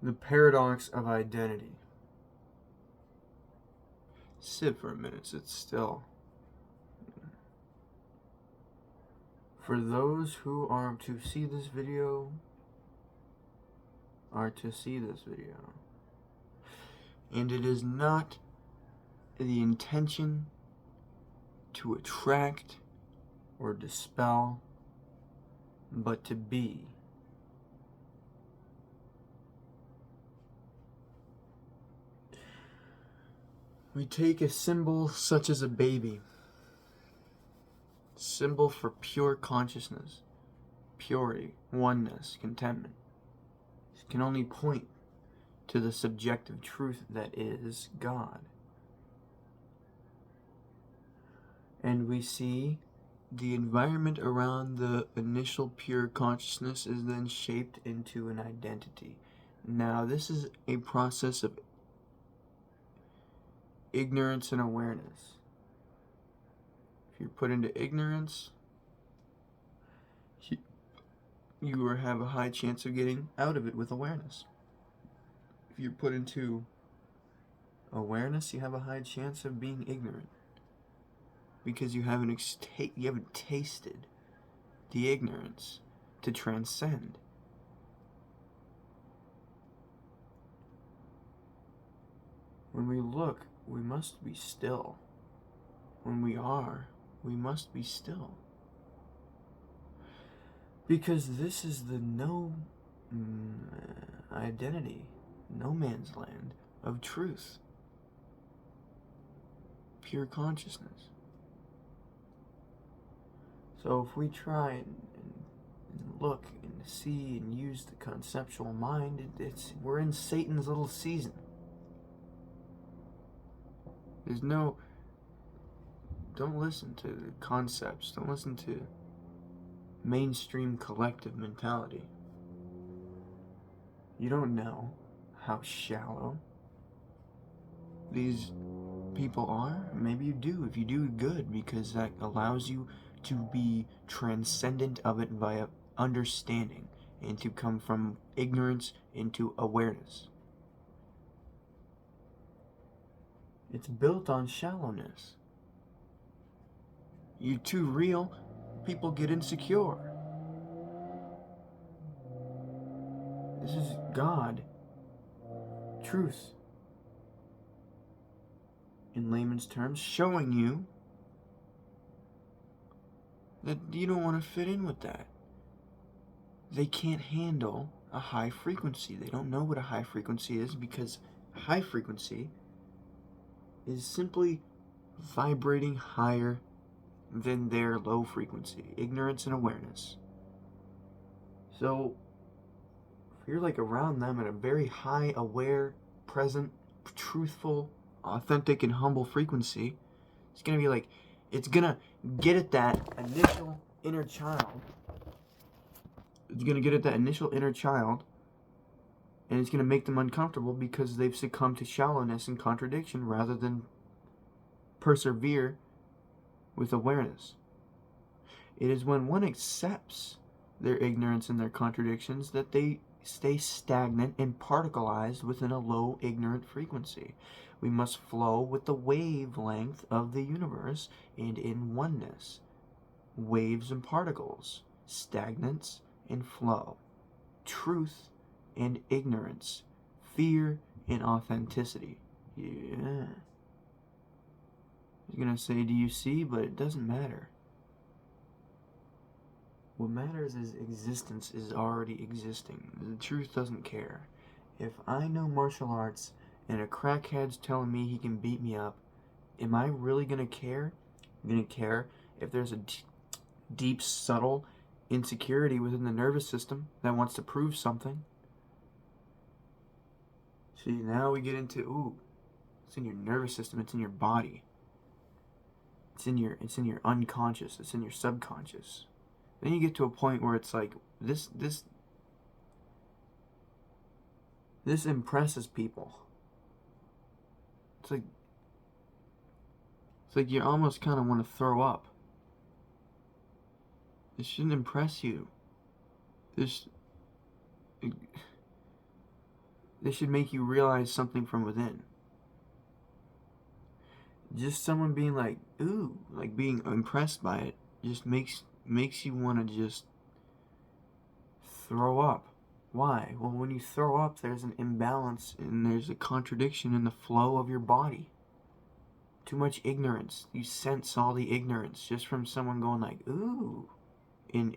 The paradox of identity. Sit for a minute, sit still. For those who are to see this video, and it is not the intention to attract or dispel, but to be. We take a symbol such as a baby, symbol for pure consciousness, purity, oneness, contentment. It can only point to the subjective truth that is God. And we see the environment around the initial pure consciousness is then shaped into an identity. Now, this is a process of ignorance and awareness. If you're put into ignorance, you have a high chance of getting out of it with awareness. If you're put into awareness, you have a high chance of being ignorant, because you haven't tasted the ignorance to transcend. When we look, we must be still. When we are, we must be still. Because this is the identity, no man's land of truth, pure consciousness. So if we try and look and see and use the conceptual mind, we're in Satan's little season. Don't listen to the concepts, don't listen to mainstream collective mentality. You don't know how shallow these people are. Maybe you do. If you do, good, because that allows you to be transcendent of it via understanding and to come from ignorance into awareness. It's built on shallowness. You're too real, people get insecure. This is God, truth, in layman's terms, showing you that you don't want to fit in with that. They can't handle a high frequency. They don't know what a high frequency is, because high frequency is simply vibrating higher than their low frequency, ignorance and awareness. So if you're like around them at a very high, aware, present, truthful, authentic, and humble frequency, it's gonna be like, it's gonna get at that initial inner child. It's gonna get at that initial inner child, and it's gonna make them uncomfortable because they've succumbed to shallowness and contradiction rather than persevere with awareness. It is when one accepts their ignorance and their contradictions that they stay stagnant and particleized within a low ignorant frequency. We must flow with the wavelength of the universe and in oneness. Waves and particles, stagnance and flow, truth and ignorance, fear and authenticity. Yeah. He's gonna say, do you see? But it doesn't matter. What matters is existence is already existing. The truth doesn't care. If I know martial arts and a crackhead's telling me he can beat me up, am I really gonna care? I'm gonna care if there's a deep, subtle insecurity within the nervous system that wants to prove something. See, now we get into, it's in your nervous system, it's in your body. It's in your unconscious, it's in your subconscious. Then you get to a point where it's like, this impresses people. It's like you almost kind of want to throw up. This shouldn't impress you. This This should make you realize something from within. Just someone being like, ooh, like being impressed by it, just makes you want to just throw up. Why? Well, when you throw up, there's an imbalance and there's a contradiction in the flow of your body. Too much ignorance. You sense all the ignorance just from someone going like, ooh, in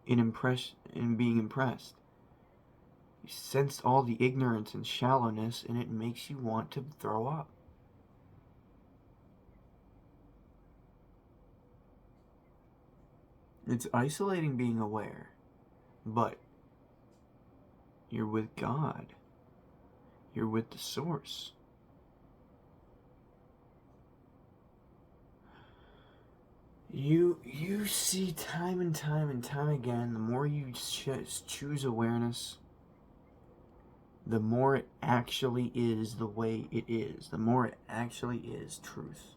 being impressed. You sense all the ignorance and shallowness, and it makes you want to throw up. It's isolating being aware, but you're with God. You're with the source. You see time and time and time again, the more you choose awareness, the more it actually is the way it is. The more it actually is truth.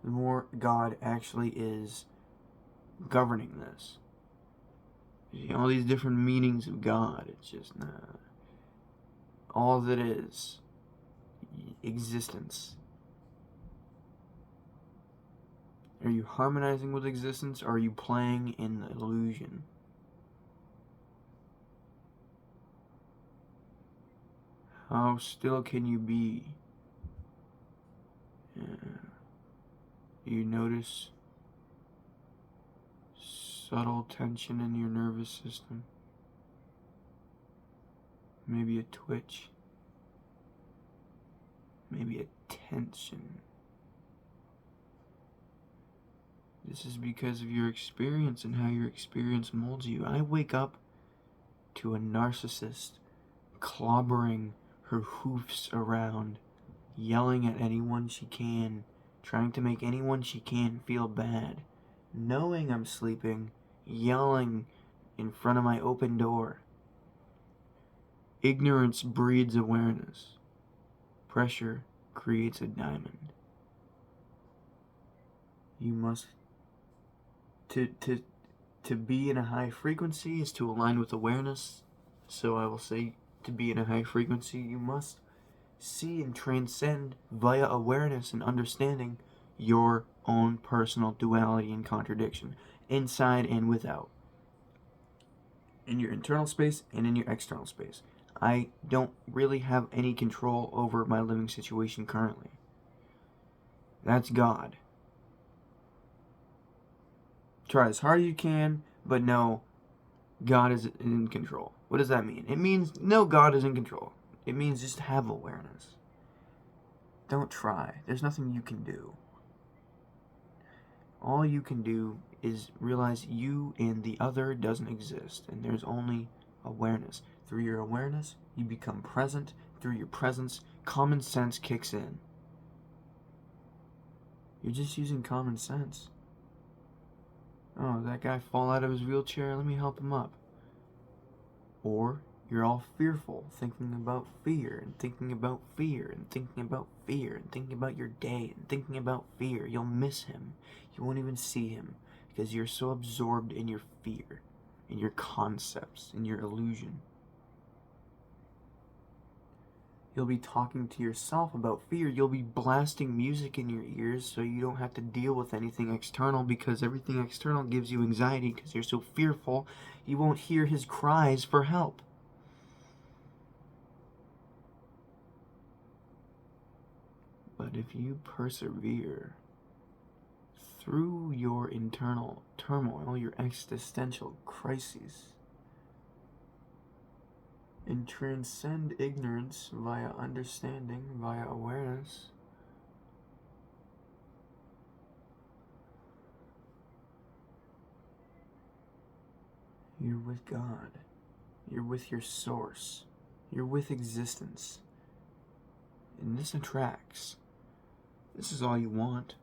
The more God actually is governing this. You see, all these different meanings of God, it's just all that is existence. Are you harmonizing with existence, or are you playing in the illusion? How still can you be? You notice subtle tension in your nervous system. Maybe a twitch. Maybe a tension. This is because of your experience and how your experience molds you. I wake up to a narcissist clobbering her hoofs around, yelling at anyone she can, trying to make anyone she can feel bad, knowing I'm sleeping, yelling in front of my open door. Ignorance breeds awareness. Pressure creates a diamond. You must to be in a high frequency is to align with awareness. So I will say, to be in a high frequency, you must see and transcend via awareness and understanding your own personal duality and contradiction, inside and without, in your internal space and in your external space. I don't really have any control over my living situation currently. That's God. Try as hard as you can, but no, God is in control. What does that mean? It means no, God is in control. It means just have awareness. Don't try. There's nothing you can do. All you can do is realize you and the other doesn't exist, and there's only awareness. Through your awareness, you become present. Through your presence, common sense kicks in. You're just using common sense. Oh, that guy fall out of his wheelchair, let me help him up. Or you're all fearful, thinking about fear, and thinking about fear, and thinking about fear, and thinking about your day, and thinking about fear. You'll miss him. You won't even see him, because you're so absorbed in your fear, in your concepts, in your illusion. You'll be talking to yourself about fear. You'll be blasting music in your ears so you don't have to deal with anything external, because everything external gives you anxiety because you're so fearful you won't hear his cries for help. But if you persevere through your internal turmoil, your existential crises, and transcend ignorance via understanding, via awareness, you're with God. You're with your source. You're with existence. And this attracts. This is all you want.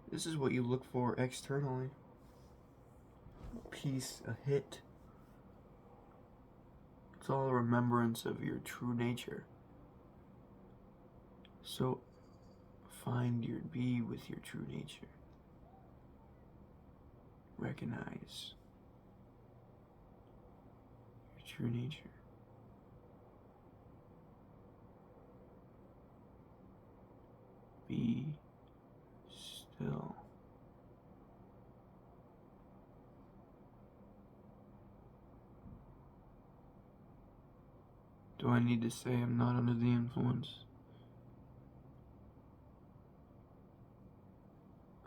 This is what you look for externally. Peace, a hit. It's all a remembrance of your true nature. So be with your true nature. Recognize your true nature. Be still. Do I need to say I'm not under the influence?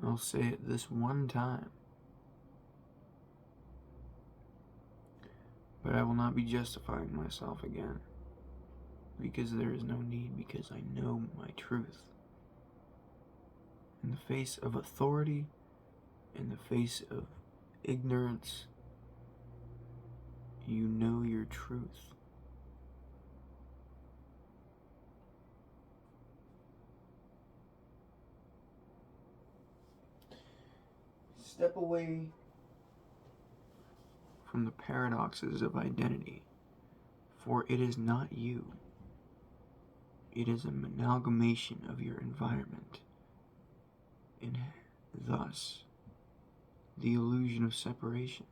I'll say it this one time. But I will not be justifying myself again. Because there is no need, because I know my truth. In the face of authority, in the face of ignorance, you know your truth. Step away from the paradoxes of identity, for it is not you. It is an amalgamation of your environment, and thus the illusion of separation.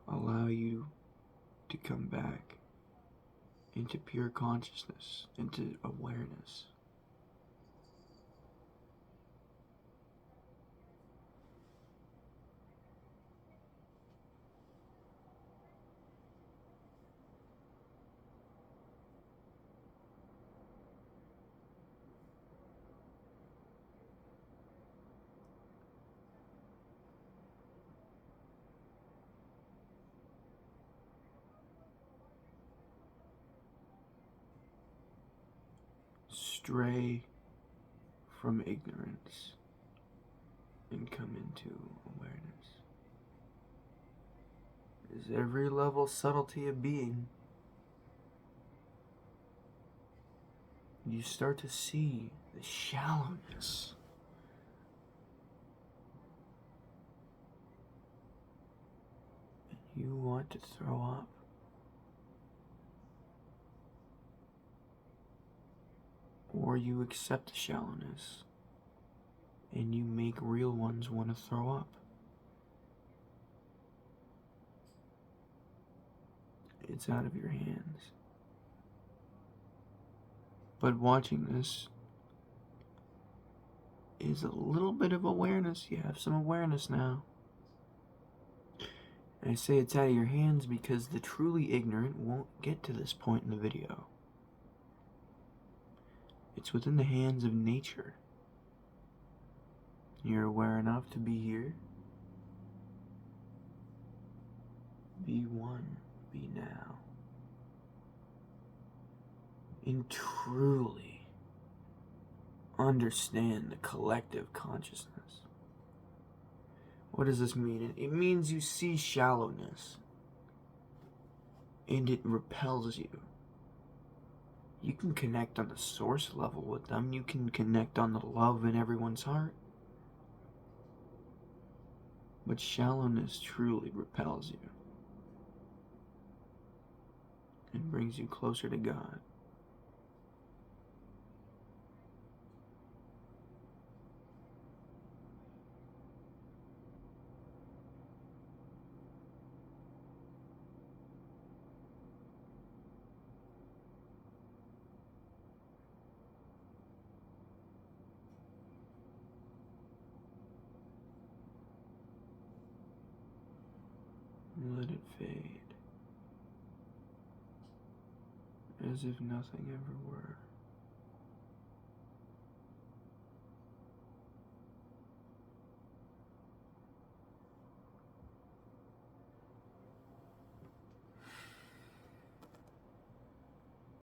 Allow you to come back into pure consciousness, into awareness. Stray from ignorance and come into awareness. Is every level subtlety of being. You start to see the shallowness. And you want to throw up. Or you accept the shallowness and you make real ones want to throw up. It's out of your hands. But watching this is a little bit of awareness. You have some awareness now. And I say it's out of your hands because the truly ignorant won't get to this point in the video. It's within the hands of nature. You're aware enough to be here. Be one, be now. And truly understand the collective consciousness. What does this mean? It means you see shallowness and it repels you. You can connect on the source level with them. You can connect on the love in everyone's heart. But shallowness truly repels you and brings you closer to God. Let it fade, as if nothing ever were.